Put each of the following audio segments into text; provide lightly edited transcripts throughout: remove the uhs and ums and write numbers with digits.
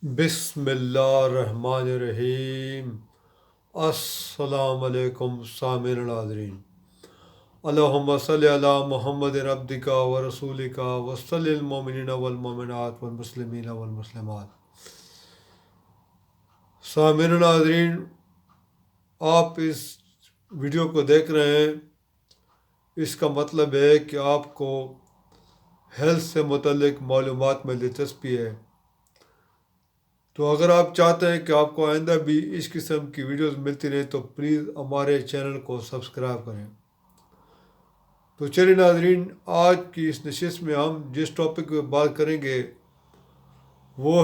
بسم اللہ الرحمن الرحیم۔ السلام علیکم سامعین الحاضرین، اللہم صلی علی محمد عبدک و رسولک وصلی المؤمنین والمؤمنات والمسلمین والمسلمات۔ سامعین الحاضرین، آپ اس ویڈیو کو دیکھ رہے ہیں، اس کا مطلب ہے کہ آپ کو ہیلتھ سے متعلق معلومات میں دلچسپی ہے۔ تو اگر آپ چاہتے ہیں کہ آپ کو آئندہ بھی اس قسم کی ویڈیوز ملتی رہیں تو پلیز ہمارے چینل کو سبسکرائب کریں۔ تو چلیے ناظرین، آج کی اس نشست میں ہم جس ٹاپک پہ بات کریں گے وہ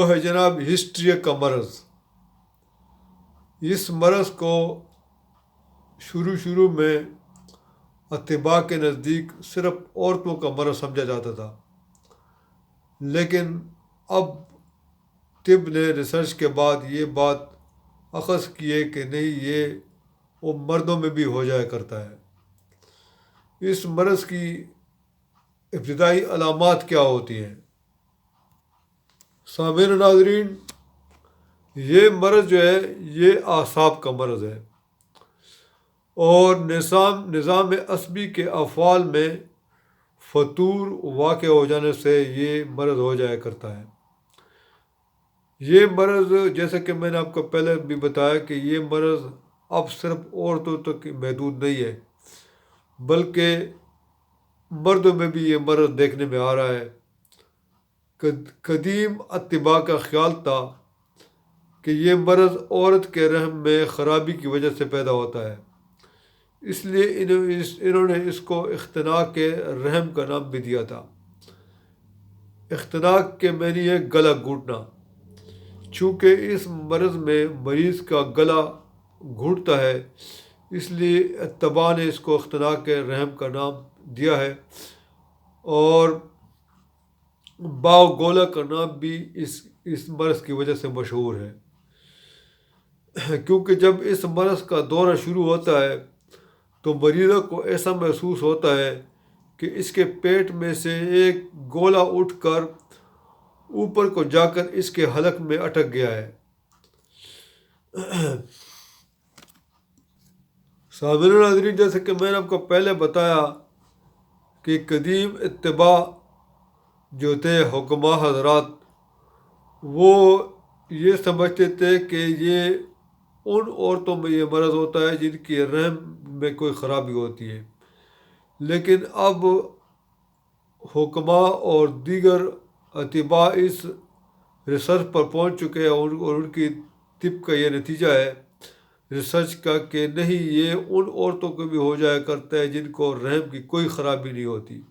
ہے جناب ہسٹری کا مرض۔ اس مرض کو شروع میں اطباء کے نزدیک صرف عورتوں کا مرض سمجھا جاتا تھا، لیکن اب طب نے ریسرچ کے بعد یہ بات اخذ کی ہے کہ نہیں، یہ وہ مردوں میں بھی ہو جایا کرتا ہے۔ اس مرض کی ابتدائی علامات کیا ہوتی ہیں؟ سامعین ناظرین، یہ مرض جو ہے یہ اعصاب کا مرض ہے، اور نظام عصبی کے افعال میں فتور واقع ہو جانے سے یہ مرض ہو جایا کرتا ہے۔ یہ مرض، جیسا کہ میں نے آپ کو پہلے بھی بتایا کہ یہ مرض اب صرف عورتوں تک محدود نہیں ہے، بلکہ مردوں میں بھی یہ مرض دیکھنے میں آ رہا ہے۔ قدیم اطباء کا خیال تھا کہ یہ مرض عورت کے رحم میں خرابی کی وجہ سے پیدا ہوتا ہے، اس لیے انہوں نے اس کو اختناق رحم کا نام بھی دیا تھا۔ اختناق کے معنی ہے گلا گھونٹنا۔ چونکہ اس مرض میں مریض کا گلا گھونٹتا ہے، اس لیے اطباء نے اس کو اختناق رحم کا نام دیا ہے، اور باو گولا کا نام بھی اس مرض کی وجہ سے مشہور ہے۔ کیونکہ جب اس مرض کا دورہ شروع ہوتا ہے تو مریضوں کو ایسا محسوس ہوتا ہے کہ اس کے پیٹ میں سے ایک گولا اٹھ کر اوپر کو جا کر اس کے حلق میں اٹک گیا ہے۔ سامعین ناظرین، جیسے کہ میں نے آپ کو پہلے بتایا کہ قدیم اطباء جو تھے، حکماء حضرات، وہ یہ سمجھتے تھے کہ یہ ان عورتوں میں یہ مرض ہوتا ہے جن کی رحم میں کوئی خرابی ہوتی ہے، لیکن اب حکماء اور دیگر اطباء اس ریسرچ پر پہنچ چکے ہیں، اور ان کی طب کا یہ نتیجہ ہے ریسرچ کا کہ نہیں، یہ ان عورتوں کو بھی ہو جایا کرتا ہے جن کو رحم کی کوئی خرابی نہیں ہوتی،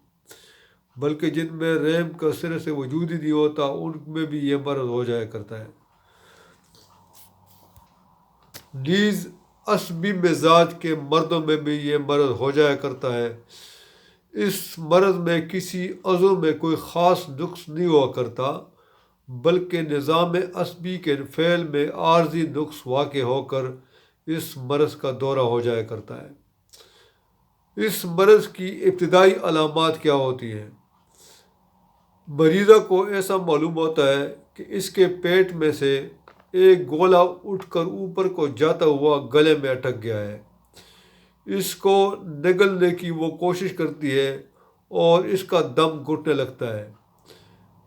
بلکہ جن میں رحم کا سرے سے وجود ہی نہیں ہوتا، ان میں بھی یہ مرض ہو جایا کرتا ہے۔ نیز عصبی مزاج کے مردوں میں بھی یہ مرض ہو جایا کرتا ہے۔ اس مرض میں کسی عضو میں کوئی خاص نقص نہیں ہوا کرتا، بلکہ نظام عصبی کے فعل میں عارضی نقص واقع ہو کر اس مرض کا دورہ ہو جایا کرتا ہے۔ اس مرض کی ابتدائی علامات کیا ہوتی ہیں؟ مریضہ کو ایسا معلوم ہوتا ہے کہ اس کے پیٹ میں سے ایک گولا اٹھ کر اوپر کو جاتا ہوا گلے میں اٹک گیا ہے۔ اس کو نگلنے کی وہ کوشش کرتی ہے اور اس کا دم گھٹنے لگتا ہے۔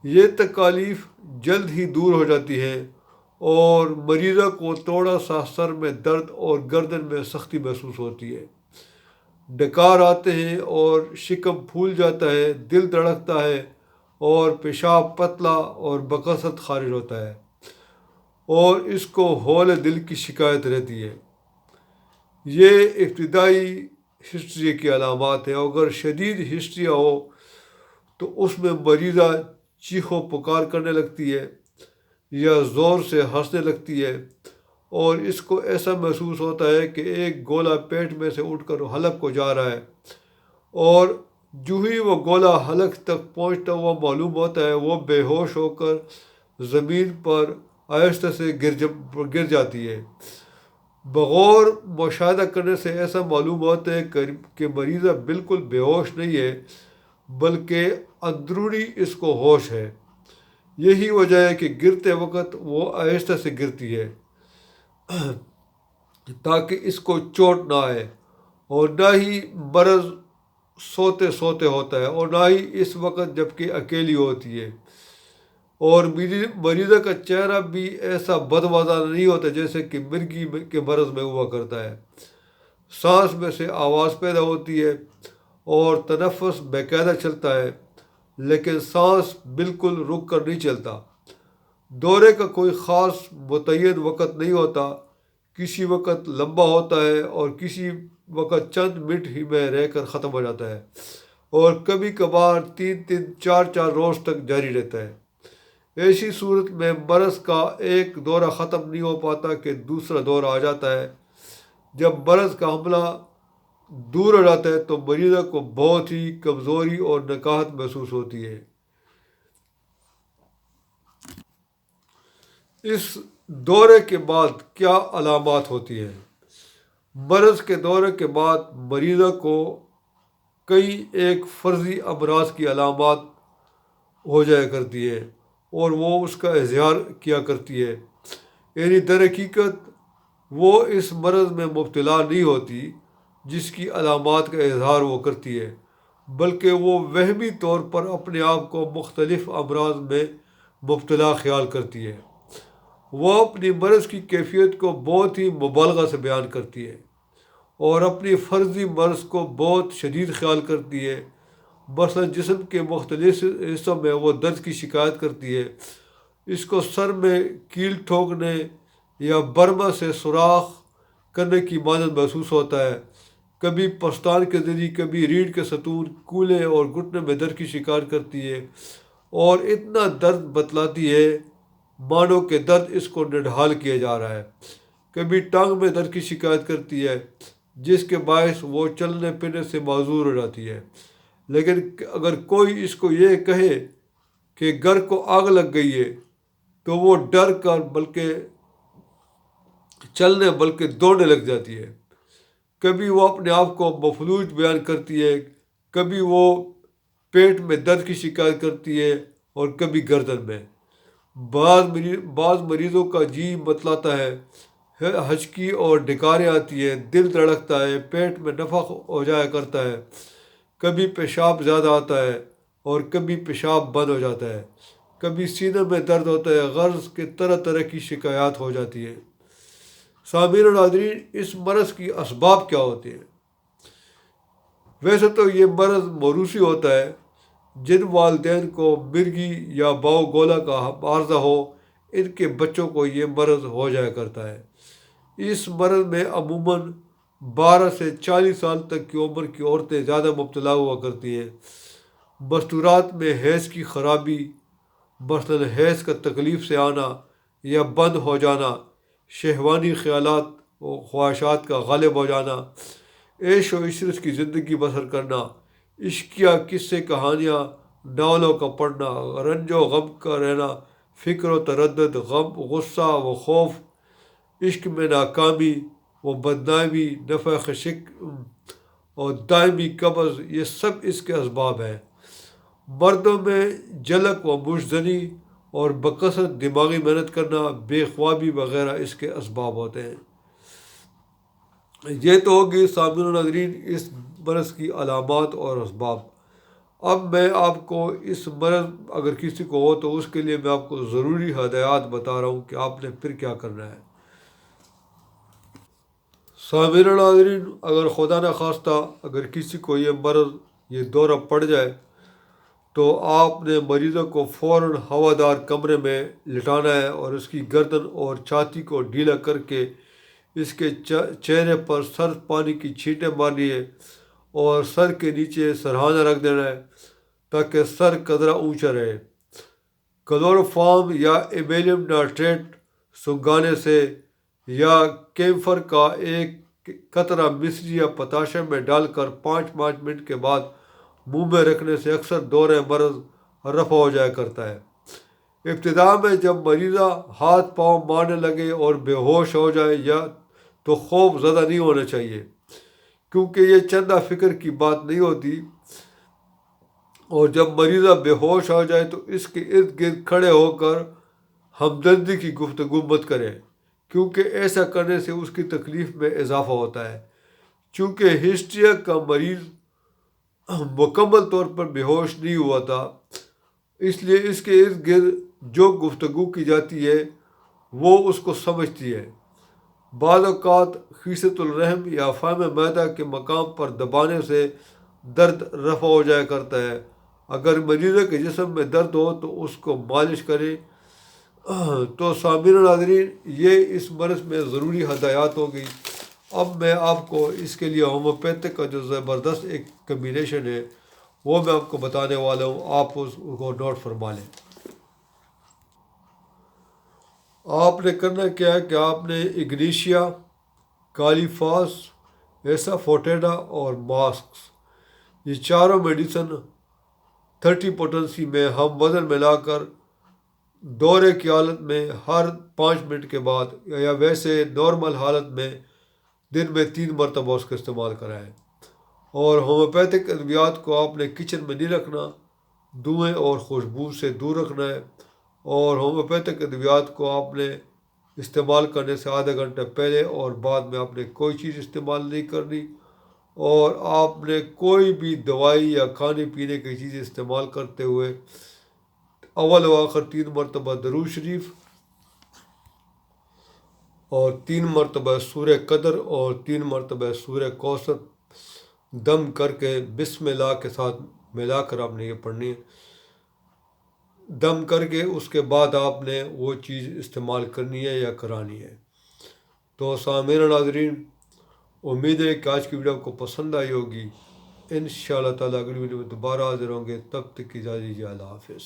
یہ تکالیف جلد ہی دور ہو جاتی ہے، اور مریضہ کو تھوڑا سا سر میں درد اور گردن میں سختی محسوس ہوتی ہے، ڈکار آتے ہیں اور شکم پھول جاتا ہے، دل دھڑکتا ہے، اور پیشاب پتلا اور بکثرت خارج ہوتا ہے، اور اس کو ہول دل کی شکایت رہتی ہے۔ یہ ابتدائی ہسٹری کی علامات ہیں۔ اگر شدید ہسٹری ہو تو اس میں مریضہ چیخ و پکار کرنے لگتی ہے یا زور سے ہنسنے لگتی ہے، اور اس کو ایسا محسوس ہوتا ہے کہ ایک گولا پیٹ میں سے اٹھ کر حلق کو جا رہا ہے، اور جو ہی وہ گولا حلق تک پہنچتا ہوا معلوم ہوتا ہے، وہ بے ہوش ہو کر زمین پر آہستہ سے گر جاتی ہے۔ بغور مشاہدہ کرنے سے ایسا معلوم ہوتا ہے کہ مریضہ بالکل بے ہوش نہیں ہے، بلکہ اندرونی اس کو ہوش ہے۔ یہی وجہ ہے کہ گرتے وقت وہ آہستہ سے گرتی ہے تاکہ اس کو چوٹ نہ آئے، اور نہ ہی مرض سوتے سوتے ہوتا ہے اور نہ ہی اس وقت جب کہ اکیلی ہوتی ہے۔ اور مریضہ کا چہرہ بھی ایسا بدوازہ نہیں ہوتا جیسے کہ مرگی کے مرض میں ہوا کرتا ہے۔ سانس میں سے آواز پیدا ہوتی ہے اور تنفس باقاعدہ چلتا ہے، لیکن سانس بالکل رک کر نہیں چلتا۔ دورے کا کوئی خاص متعین وقت نہیں ہوتا، کسی وقت لمبا ہوتا ہے اور کسی وقت چند منٹ ہی میں رہ کر ختم ہو جاتا ہے، اور کبھی کبھار 3 4 روز تک جاری رہتا ہے۔ ایسی صورت میں مرض کا ایک دورہ ختم نہیں ہو پاتا کہ دوسرا دورہ آ جاتا ہے۔ جب مرض کا حملہ دور ہو جاتا ہے تو مریضہ کو بہت ہی کمزوری اور نکاہت محسوس ہوتی ہے۔ اس دورے کے بعد کیا علامات ہوتی ہیں؟ مرض کے دورے کے بعد مریضہ کو کئی ایک فرضی امراض کی علامات ہو جایا کرتی ہے اور وہ اس کا اظہار کیا کرتی ہے، یعنی در حقیقت وہ اس مرض میں مبتلا نہیں ہوتی جس کی علامات کا اظہار وہ کرتی ہے، بلکہ وہ وہمی طور پر اپنے آپ کو مختلف امراض میں مبتلا خیال کرتی ہے۔ وہ اپنی مرض کی کیفیت کو بہت ہی مبالغہ سے بیان کرتی ہے اور اپنی فرضی مرض کو بہت شدید خیال کرتی ہے۔ مثلا جسم کے مختلف حصوں میں وہ درد کی شکایت کرتی ہے، اس کو سر میں کیل ٹھوکنے یا برما سے سوراخ کرنے کی مانند محسوس ہوتا ہے، کبھی پستان کے ذریعے کبھی ریڑھ کے ستون، کولے اور گھٹنے میں درد کی شکایت کرتی ہے، اور اتنا درد بتلاتی ہے مانو کہ درد اس کو نڈھال کیا جا رہا ہے۔ کبھی ٹانگ میں درد کی شکایت کرتی ہے جس کے باعث وہ چلنے پھرنے سے معذور ہو جاتی ہے۔ لیکن اگر کوئی اس کو یہ کہے کہ گھر کو آگ لگ گئی ہے تو وہ ڈر کر بلکہ چلنے بلکہ دوڑنے لگ جاتی ہے۔ کبھی وہ اپنے آپ کو مفلوج بیان کرتی ہے، کبھی وہ پیٹ میں درد کی شکایت کرتی ہے اور کبھی گردن میں۔ بعض مریضوں کا جی بتلاتا ہے، ہچکی اور ڈکاریں آتی ہیں، دل دھڑکتا ہے، پیٹ میں نفخ ہو جایا کرتا ہے، کبھی پیشاب زیادہ آتا ہے اور کبھی پیشاب بند ہو جاتا ہے، کبھی سینے میں درد ہوتا ہے، غرض کے طرح طرح کی شکایات ہو جاتی ہیں۔ سامعین و ناظرین، اس مرض کی اسباب کیا ہوتے ہیں؟ ویسے تو یہ مرض موروثی ہوتا ہے۔ جن والدین کو مرگی یا باؤ گولا کا عارضہ ہو، ان کے بچوں کو یہ مرض ہو جایا کرتا ہے۔ اس مرض میں عموماً 12 سے 40 سال تک کی عمر کی عورتیں زیادہ مبتلا ہوا کرتی ہیں۔ مستورات میں حیض کی خرابی، مثلاً حیض کا تکلیف سے آنا یا بند ہو جانا، شہوانی خیالات و خواہشات کا غالب ہو جانا، عیش و عشرت کی زندگی بسر کرنا، عشقیہ قصے کہانیاں ناولوں کا پڑھنا، رنج و غم کا رہنا، فکر و تردد، غم، غصہ و خوف، عشق میں ناکامی و بدنامی، نفع خشک اور دائمی قبض، یہ سب اس کے اسباب ہیں۔ مردوں میں جلک و مشزنی اور بکثرت دماغی محنت کرنا، بے خوابی وغیرہ اس کے اسباب ہوتے ہیں۔ یہ تو ہوگی سامعین و ناظرین اس مرض کی علامات اور اسباب۔ اب میں آپ کو اس مرض اگر کسی کو ہو تو اس کے لیے میں آپ کو ضروری ہدایات بتا رہا ہوں کہ آپ نے پھر کیا کرنا ہے۔ سامعین و ناظرین، اگر خدا نخواستہ اگر کسی کو یہ مرض یہ دورہ پڑ جائے تو آپ نے مریضوں کو فوراً ہوادار کمرے میں لٹانا ہے اور اس کی گردن اور چھاتی کو ڈھیلا کر کے اس کے چہرے پر سرد پانی کی چھینٹیں مارنی ہے اور سر کے نیچے سرہانہ رکھ دینا ہے تاکہ سر قدرہ اونچا رہے۔ کلوروفارم یا ایمیلیم نائٹریٹ سنگھانے سے یا کیمفر کا ایک قطرہ مصری یا پوٹاشیم میں ڈال کر 5 منٹ کے بعد منہ میں رکھنے سے اکثر دورہ مرض رفع ہو جایا کرتا ہے۔ ابتدا میں جب مریضہ ہاتھ پاؤں مارنے لگے اور بے ہوش ہو جائے یا تو خوف زدہ نہیں ہونا چاہیے، کیونکہ یہ چندہ فکر کی بات نہیں ہوتی، اور جب مریضہ بے ہوش ہو جائے تو اس کے ارد گرد کھڑے ہو کر ہمدردی کی گفتگو مت کریں، کیونکہ ایسا کرنے سے اس کی تکلیف میں اضافہ ہوتا ہے۔ چونکہ ہسٹریا کا مریض مکمل طور پر بے ہوش نہیں ہوا تھا، اس لیے اس کے ارد گرد جو گفتگو کی جاتی ہے وہ اس کو سمجھتی ہے۔ بعض اوقات خیصۃ الرحم یا فہم معدہ کے مقام پر دبانے سے درد رفع ہو جایا کرتا ہے۔ اگر مریضہ کے جسم میں درد ہو تو اس کو مالش کرے۔ تو سامعین ناظرین، یہ اس مرض میں ضروری ہدایات ہوگی۔ اب میں آپ کو اس کے لیے ہومیوپیتھک کا جو زبردست ایک کمبینیشن ہے وہ میں آپ کو بتانے والا ہوں، آپ اس کو نوٹ فرما لیں۔ آپ نے کرنا کیا ہے کہ آپ نے اگنیشیا، کالیفاس، ایسا فوٹیڈا اور ماسکس، یہ چاروں میڈیسن 30 پوٹنسی میں ہم وزن ملا کر دورے کی حالت میں ہر 5 منٹ کے بعد یا ویسے نارمل حالت میں دن میں 3 مرتبہ اس کا استعمال کرائیں۔ اور ہومیوپیتھک ادویات کو آپ نے کچن میں نہیں رکھنا، دھوئیں اور خوشبو سے دور رکھنا ہے۔ اور ہومیوپیتھک ادویات کو آپ نے استعمال کرنے سے آدھا گھنٹہ پہلے اور بعد میں آپ نے کوئی چیز استعمال نہیں کرنی۔ اور آپ نے کوئی بھی دوائی یا کھانے پینے کی چیز استعمال کرتے ہوئے اول و آخر 3 مرتبہ درود شریف اور 3 مرتبہ سورہ قدر اور 3 مرتبہ سورہ کوثر دم کر کے بسم اللہ کے ساتھ ملا کر آپ نے یہ پڑھنی ہے۔ دم کر کے اس کے بعد آپ نے وہ چیز استعمال کرنی ہے یا کرانی ہے۔ تو سامعین ناظرین، امید ہے کہ آج کی ویڈیو آپ کو پسند آئی ہوگی۔ انشاءاللہ تعالیٰ اگلی ویڈیو میں دوبارہ حاضر ہوں گے، تب تک کی اجازت دیجیے، اللہ حافظ۔